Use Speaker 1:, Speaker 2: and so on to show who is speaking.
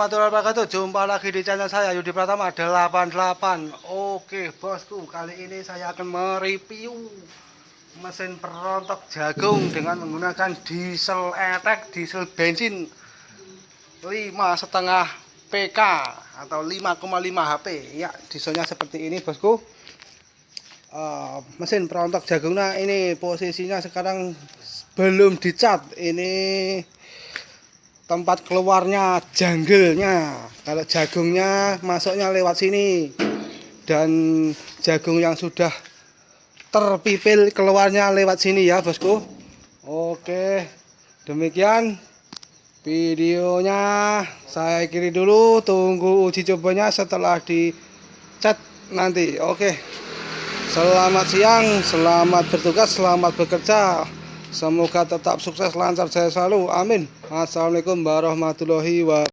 Speaker 1: Warahmatullahi wabarakatuh. Jumpa lagi di channel saya Yudi Pratama 88. Oke bosku, kali ini saya akan mereview mesin perontok jagung dengan menggunakan diesel etek, diesel bensin 5,5 PK atau 5,5 HP. Ya, dieselnya seperti ini bosku. Mesin perontok jagungnya ini posisinya sekarang belum dicat. Ini tempat keluarnya janggelnya. Kalau jagungnya masuknya lewat sini, dan jagung yang sudah terpipil keluarnya lewat sini ya bosku. Oke, demikian videonya. Saya akhiri dulu, tunggu uji cobanya setelah dicat nanti. Oke, selamat siang, selamat bertugas, selamat bekerja. Semoga tetap sukses, lancar, saya selalu. Amin. Assalamualaikum warahmatullahi wabarakatuh.